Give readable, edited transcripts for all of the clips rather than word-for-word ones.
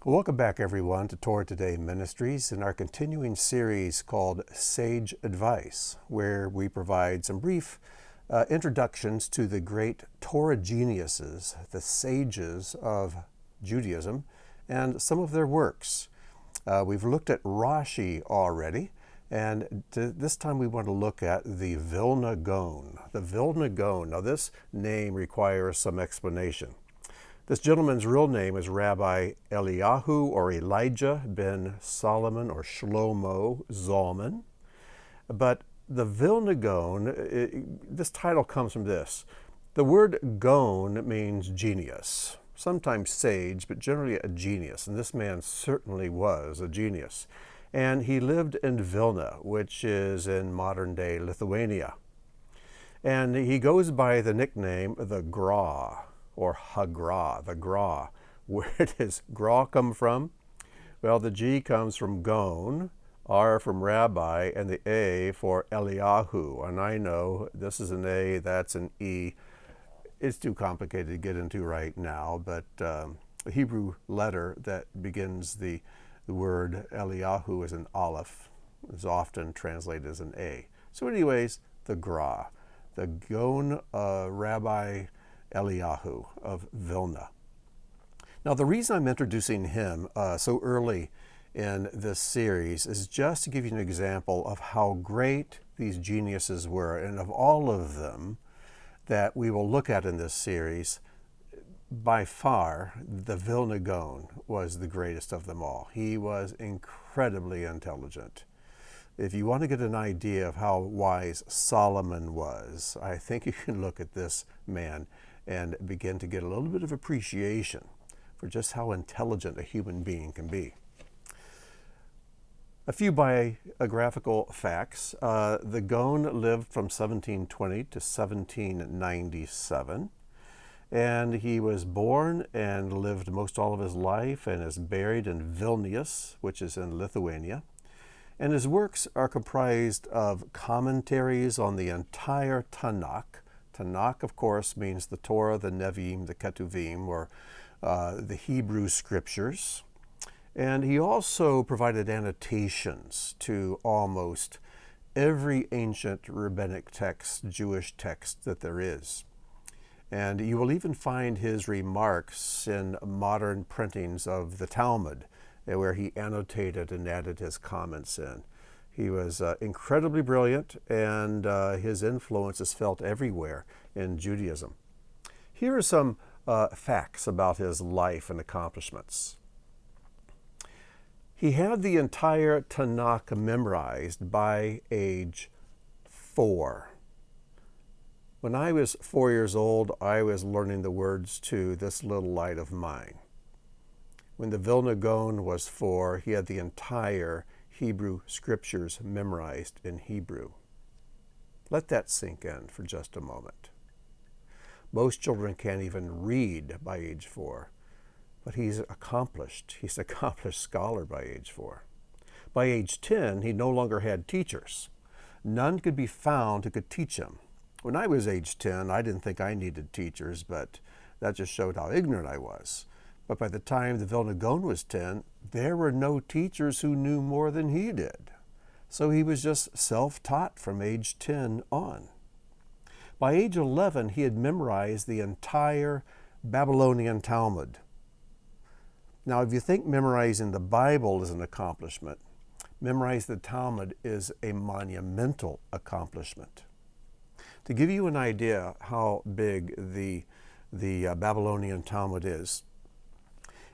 Welcome back, everyone, to Torah Today Ministries in our continuing series called Sage Advice, where we provide some brief introductions to the great Torah geniuses, the sages of Judaism, and some of their works. We've looked at Rashi already, and this time we want to look at the Vilna Gaon. The Vilna Gaon. Now, this name requires some explanation. This gentleman's real name is Rabbi Eliyahu or Elijah ben Solomon or Shlomo Zalman. But the Vilna Gaon, this title comes from this. The word Gaon means genius, sometimes sage, but generally a genius. And this man certainly was a genius. And he lived in Vilna, which is in modern-day Lithuania. And he goes by the nickname the Gra, or Hagra, the Gra. Where does Gra come from? Well, the G comes from Gaon, R from Rabbi, and the A for Eliyahu. And I know this is an A, that's an E. It's too complicated to get into right now, but the Hebrew letter that begins the word Eliyahu is an Aleph. It's often translated as an A. So anyways, the Gra, the Gaon Rabbi Eliyahu of Vilna. Now, the reason I'm introducing him so early in this series is just to give you an example of how great these geniuses were, and of all of them that we will look at in this series, by far, the Vilna Gaon was the greatest of them all. He was incredibly intelligent. If you want to get an idea of how wise Solomon was, I think you can look at this man and begin to get a little bit of appreciation for just how intelligent a human being can be. A few biographical facts. The Gaon lived from 1720 to 1797, and he was born and lived most all of his life and is buried in Vilnius, which is in Lithuania. And his works are comprised of commentaries on the entire Tanakh. Tanakh, of course, means the Torah, the Nevi'im, the Ketuvim, or the Hebrew scriptures. And he also provided annotations to almost every ancient rabbinic text, Jewish text that there is. And you will even find his remarks in modern printings of the Talmud, where he annotated and added his comments in. He was incredibly brilliant, and his influence is felt everywhere in Judaism. Here are some facts about his life and accomplishments. He had the entire Tanakh memorized by age 4. When I was 4 years old, I was learning the words to This Little Light of Mine. When the Vilna Gaon was 4, he had the entire Hebrew scriptures memorized in Hebrew. Let that sink in for just a moment. Most children can't even read by age 4, but he's accomplished. He's an accomplished scholar by age 4. By age 10, he no longer had teachers. None could be found who could teach him. When I was age 10, I didn't think I needed teachers, but that just showed how ignorant I was. But by the time the Vilna Gaon was 10, there were no teachers who knew more than he did. So he was just self-taught from age 10 on. By age 11, he had memorized the entire Babylonian Talmud. Now, if you think memorizing the Bible is an accomplishment, memorizing the Talmud is a monumental accomplishment. To give you an idea how big the Babylonian Talmud is,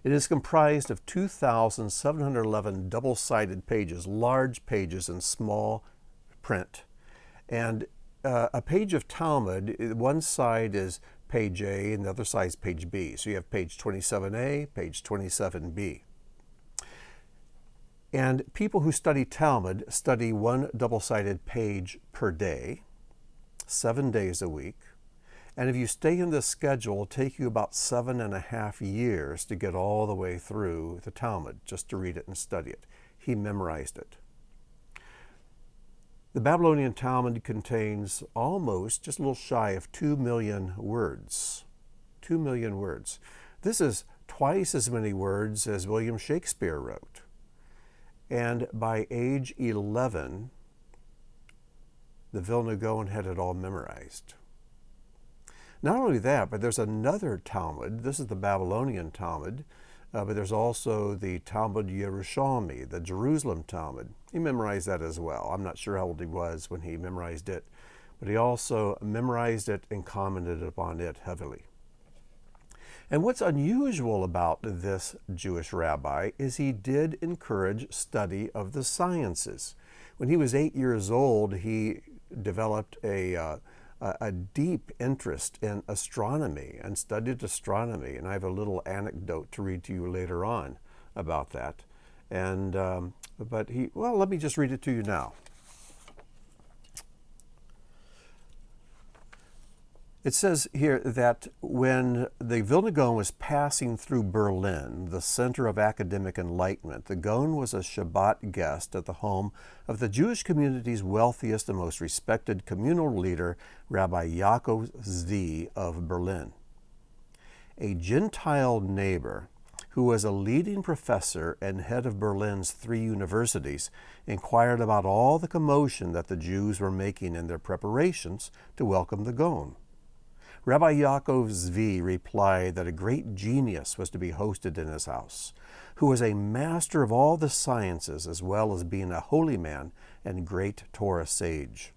it is comprised of 2,711 double-sided pages, large pages in small print. And a page of Talmud, one side is page A and the other side is page B. So you have page 27A, page 27B. And people who study Talmud study one double-sided page per day, 7 days a week. And if you stay in this schedule, it'll take you about 7.5 years to get all the way through the Talmud, just to read it and study it. He memorized it. The Babylonian Talmud contains almost, just a little shy of 2 million words. 2 million words. This is twice as many words as William Shakespeare wrote. And by age 11, the Vilna Gaon had it all memorized. Not only that, but there's another Talmud. This is the Babylonian Talmud, but there's also the Talmud Yerushalmi, the Jerusalem Talmud. He memorized that as well. I'm not sure how old he was when he memorized it, but he also memorized it and commented upon it heavily. And what's unusual about this Jewish rabbi is he did encourage study of the sciences. When he was 8 years old, he developed a deep interest in astronomy and studied astronomy. And I have a little anecdote to read to you later on about that. And let me just read it to you now. It says here that when the Vilna Gaon was passing through Berlin, the center of academic enlightenment, the Gaon was a Shabbat guest at the home of the Jewish community's wealthiest and most respected communal leader, Rabbi Yaakov Zvi of Berlin. A Gentile neighbor who was a leading professor and head of Berlin's 3 universities, inquired about all the commotion that the Jews were making in their preparations to welcome the Gaon. Rabbi Yaakov Zvi replied that a great genius was to be hosted in his house, who was a master of all the sciences as well as being a holy man and great Torah sage.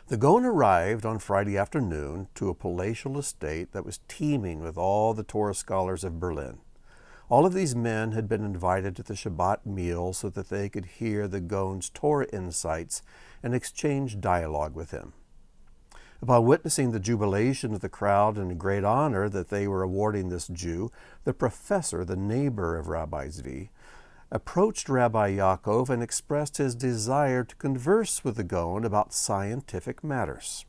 The Gaon arrived on Friday afternoon to a palatial estate that was teeming with all the Torah scholars of Berlin. All of these men had been invited to the Shabbat meal so that they could hear the Gaon's Torah insights and exchange dialogue with him. Upon witnessing the jubilation of the crowd and the great honor that they were awarding this Jew, the professor, the neighbor of Rabbi Zvi, approached Rabbi Yaakov and expressed his desire to converse with the Gaon about scientific matters.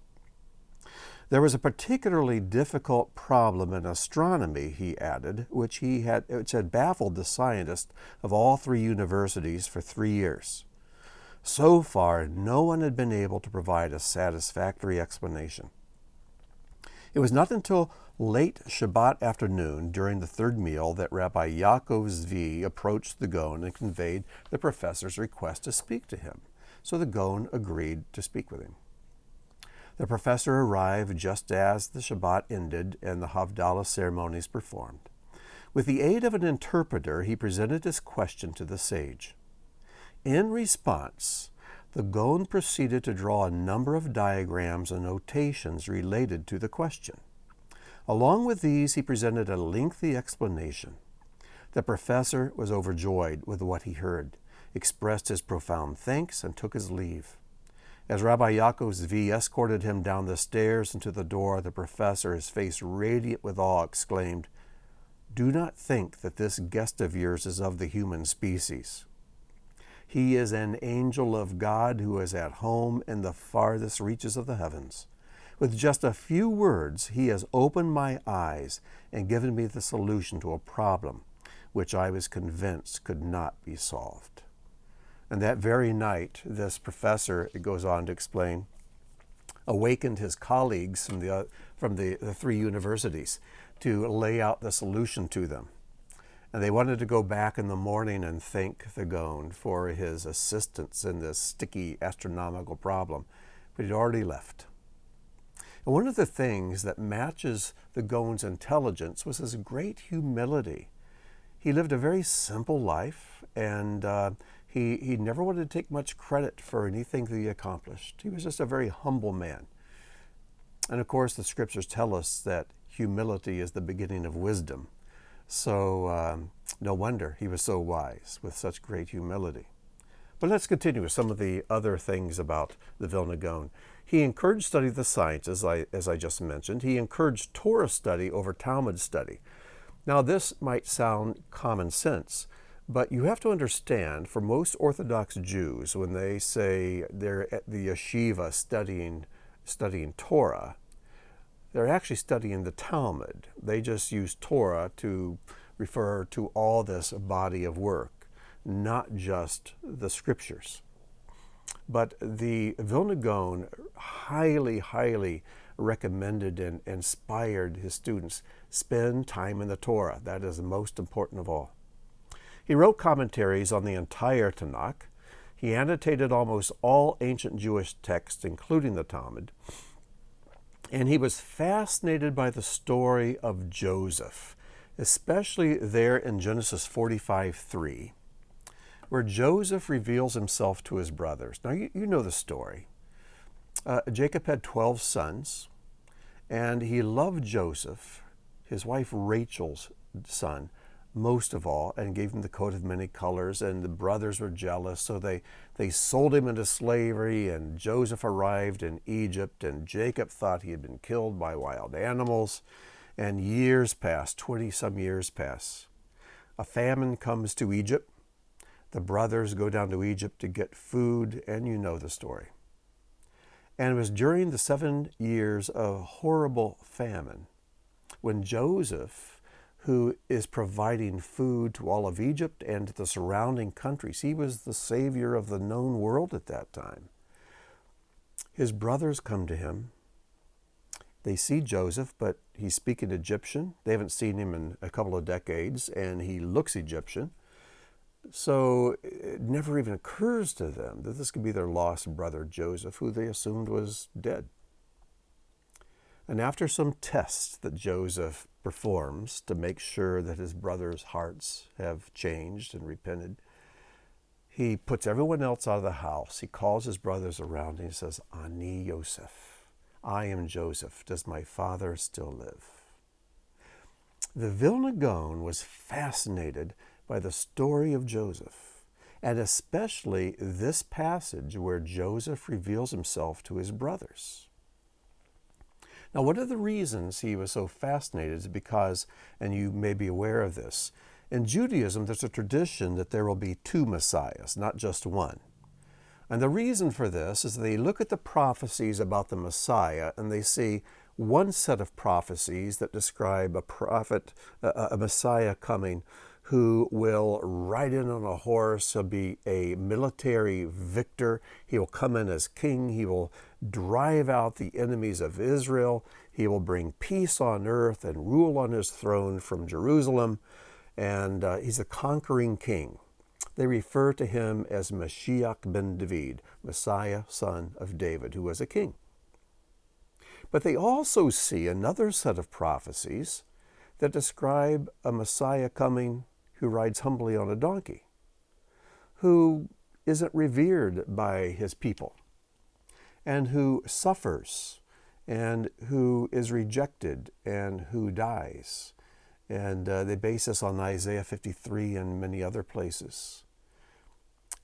There was a particularly difficult problem in astronomy, he added, which had baffled the scientists of all 3 universities for 3 years. So far, no one had been able to provide a satisfactory explanation. It was not until late Shabbat afternoon, during the 3rd meal, that Rabbi Yaakov Zvi approached the Gaon and conveyed the professor's request to speak to him. So the Gaon agreed to speak with him. The professor arrived just as the Shabbat ended and the Havdalah ceremonies performed. With the aid of an interpreter, he presented his question to the sage. In response, the Gaon proceeded to draw a number of diagrams and notations related to the question. Along with these, he presented a lengthy explanation. The professor was overjoyed with what he heard, expressed his profound thanks, and took his leave. As Rabbi Yaakov Zvi escorted him down the stairs and to the door, the professor, his face radiant with awe, exclaimed, "Do not think that this guest of yours is of the human species. He is an angel of God who is at home in the farthest reaches of the heavens. With just a few words, he has opened my eyes and given me the solution to a problem which I was convinced could not be solved." And that very night, this professor, it goes on to explain, awakened his colleagues from the 3 universities to lay out the solution to them. And they wanted to go back in the morning and thank the Gaon for his assistance in this sticky astronomical problem, but he'd already left. And one of the things that matches the Gaon's intelligence was his great humility. He lived a very simple life, and he never wanted to take much credit for anything that he accomplished. He was just a very humble man. And of course, the scriptures tell us that humility is the beginning of wisdom. So no wonder he was so wise with such great humility. But let's continue with some of the other things about the Vilna Gaon. He encouraged study of the sciences, as I just mentioned. He encouraged Torah study over Talmud study. Now, this might sound common sense, but you have to understand, for most Orthodox Jews, when they say they're at the yeshiva studying Torah, they're actually studying the Talmud. They just use Torah to refer to all this body of work, not just the scriptures. But the Vilna Gaon highly recommended and inspired his students, spend time in the Torah. That is the most important of all. He wrote commentaries on the entire Tanakh. He annotated almost all ancient Jewish texts, including the Talmud. And he was fascinated by the story of Joseph, especially there in Genesis 45:3, where Joseph reveals himself to his brothers. Now, you know the story. Jacob had 12 sons, and he loved Joseph, his wife Rachel's son, most of all, and gave him the coat of many colors, and the brothers were jealous, so they sold him into slavery, and Joseph arrived in Egypt, and Jacob thought he had been killed by wild animals, and years pass, 20-some years pass. A famine comes to Egypt. The brothers go down to Egypt to get food, and you know the story. And it was during the 7 years of horrible famine when Joseph, who is providing food to all of Egypt and to the surrounding countries, he was the savior of the known world at that time. His brothers come to him. They see Joseph, but he's speaking Egyptian. They haven't seen him in a couple of decades, and he looks Egyptian. So it never even occurs to them that this could be their lost brother Joseph, who they assumed was dead. And after some tests that Joseph performs to make sure that his brothers' hearts have changed and repented, he puts everyone else out of the house. He calls his brothers around and he says, Ani Yosef, I am Joseph. Does my father still live? The Vilna Gaon was fascinated by the story of Joseph, and especially this passage where Joseph reveals himself to his brothers. Now, one of the reasons he was so fascinated is because, and you may be aware of this, in Judaism there's a tradition that there will be two Messiahs, not just one. And the reason for this is they look at the prophecies about the Messiah and they see one set of prophecies that describe a Messiah coming who will ride in on a horse. He'll be a military victor. He will come in as king. He will drive out the enemies of Israel. He will bring peace on earth and rule on his throne from Jerusalem. And he's a conquering king. They refer to him as Mashiach ben David, Messiah, son of David, who was a king. But they also see another set of prophecies that describe a Messiah coming who rides humbly on a donkey, who isn't revered by his people, and who suffers, and who is rejected, and who dies. And they base this on Isaiah 53 and many other places.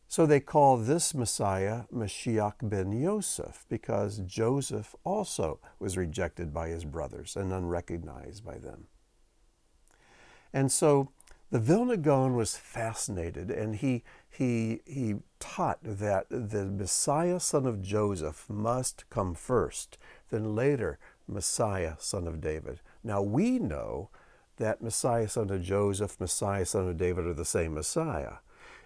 So they call this Messiah Mashiach ben Yosef, because Joseph also was rejected by his brothers and unrecognized by them. And so the Vilna Gaon was fascinated, and he taught that the Messiah, son of Joseph, must come first, then later Messiah, son of David. Now we know that Messiah, son of Joseph, Messiah, son of David are the same Messiah.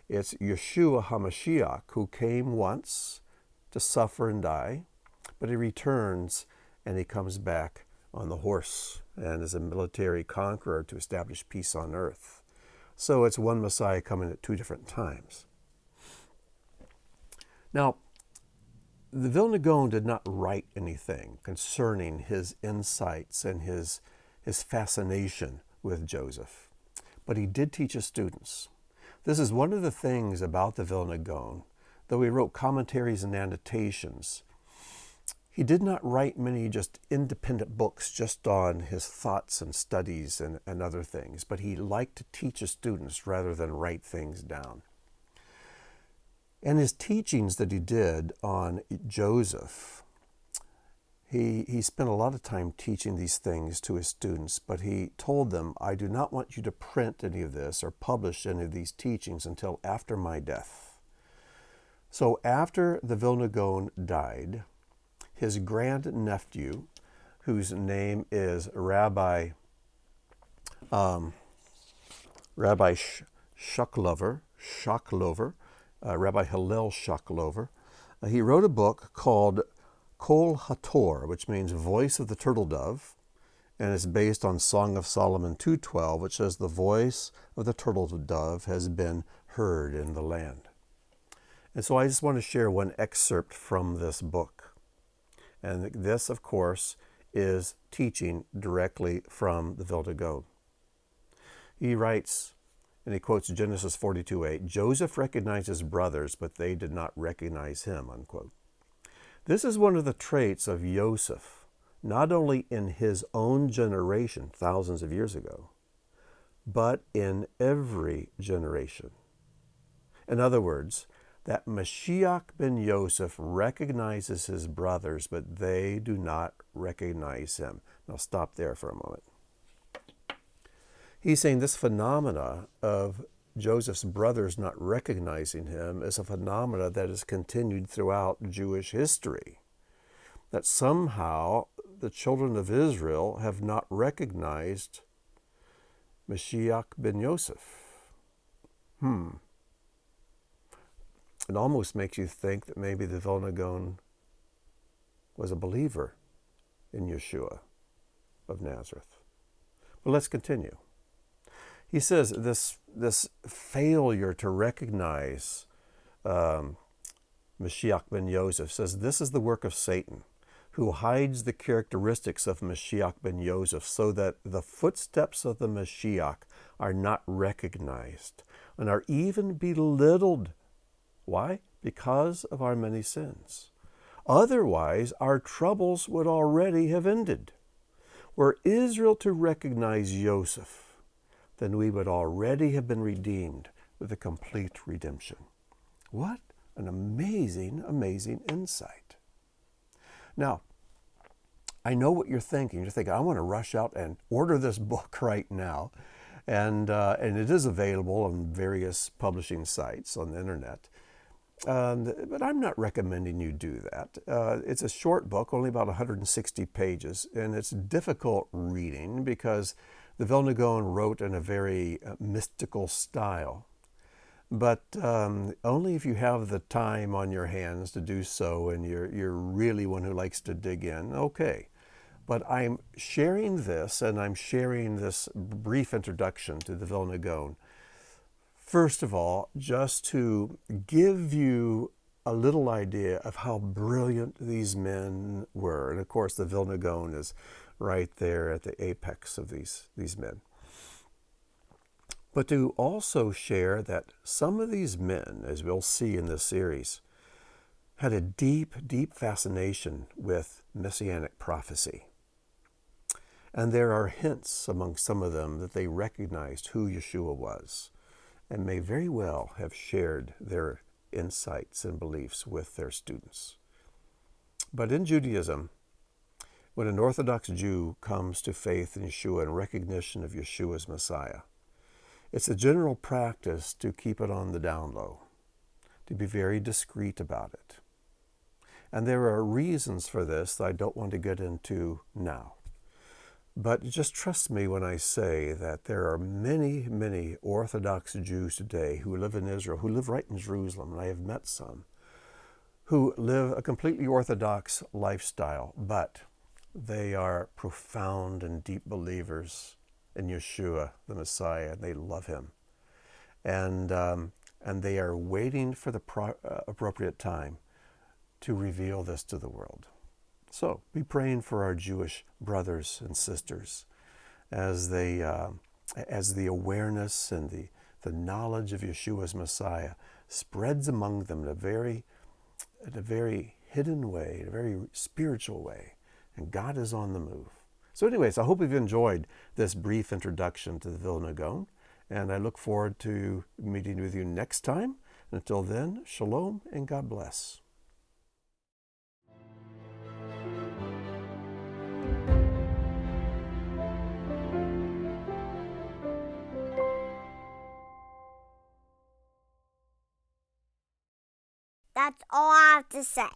It's Yeshua HaMashiach, who came once to suffer and die, but he returns and he comes back on the horse and is a military conqueror to establish peace on earth. So it's one Messiah coming at two different times. Now, the Vilna Gaon did not write anything concerning his insights and his fascination with Joseph, but he did teach his students. This is one of the things about the Vilna Gaon, though he wrote commentaries and annotations. He did not write many just independent books just on his thoughts and studies and other things, but he liked to teach his students rather than write things down. And his teachings that he did on Joseph, he spent a lot of time teaching these things to his students, but he told them, I do not want you to print any of this or publish any of these teachings until after my death. So after the Vilna Gaon died, his grandnephew, whose name is Rabbi Shoklover, Rabbi Hillel Shoklover, he wrote a book called Kol HaTor, which means voice of the turtle dove, and it's based on Song of Solomon 2:12, which says the voice of the turtle dove has been heard in the land. And so I just want to share one excerpt from this book. And this, of course, is teaching directly from the Vilna Gaon. He writes, and he quotes Genesis 42:8, Joseph recognized his brothers, but they did not recognize him, unquote. This is one of the traits of Joseph, not only in his own generation, thousands of years ago, but in every generation. In other words, that Mashiach ben Yosef recognizes his brothers, but they do not recognize him. Now stop there for a moment. He's saying this phenomena of Joseph's brothers not recognizing him is a phenomena that has continued throughout Jewish history. That somehow the children of Israel have not recognized Mashiach ben Yosef. It almost makes you think that maybe the Vilna Gaon was a believer in Yeshua of Nazareth. But let's continue. He says this failure to recognize Mashiach ben Yosef says this is the work of Satan, who hides the characteristics of Mashiach ben Yosef so that the footsteps of the Mashiach are not recognized and are even belittled. Why? Because of our many sins. Otherwise, our troubles would already have ended. Were Israel to recognize Joseph, then we would already have been redeemed with a complete redemption. What an amazing, amazing insight. Now, I know what you're thinking. You're thinking, I want to rush out and order this book right now. And it is available on various publishing sites on the internet. But I'm not recommending you do that. It's a short book, only about 160 pages, and it's difficult reading because the Vilna Gaon wrote in a very mystical style. But only if you have the time on your hands to do so and you're really one who likes to dig in, okay. But I'm sharing this, and I'm sharing this brief introduction to the Vilna Gaon. First of all, just to give you a little idea of how brilliant these men were. And of course, the Vilna Gaon is right there at the apex of these men. But to also share that some of these men, as we'll see in this series, had a deep, deep fascination with Messianic prophecy. And there are hints among some of them that they recognized who Yeshua was and may very well have shared their insights and beliefs with their students. But in Judaism, when an Orthodox Jew comes to faith in Yeshua and recognition of Yeshua as Messiah, it's a general practice to keep it on the down low, to be very discreet about it. And there are reasons for this that I don't want to get into now. But just trust me when I say that there are many, many Orthodox Jews today who live in Israel, who live right in Jerusalem, and I have met some, who live a completely Orthodox lifestyle, but they are profound and deep believers in Yeshua, the Messiah, and they love him. And they are waiting for the appropriate time to reveal this to the world. So be praying for our Jewish brothers and sisters as the awareness and the knowledge of Yeshua's Messiah spreads among them in a very hidden way, in a very spiritual way, and God is on the move. So anyways, I hope you've enjoyed this brief introduction to the Vilna Gaon, and I look forward to meeting with you next time. Until then, shalom and God bless. That's all I have to say.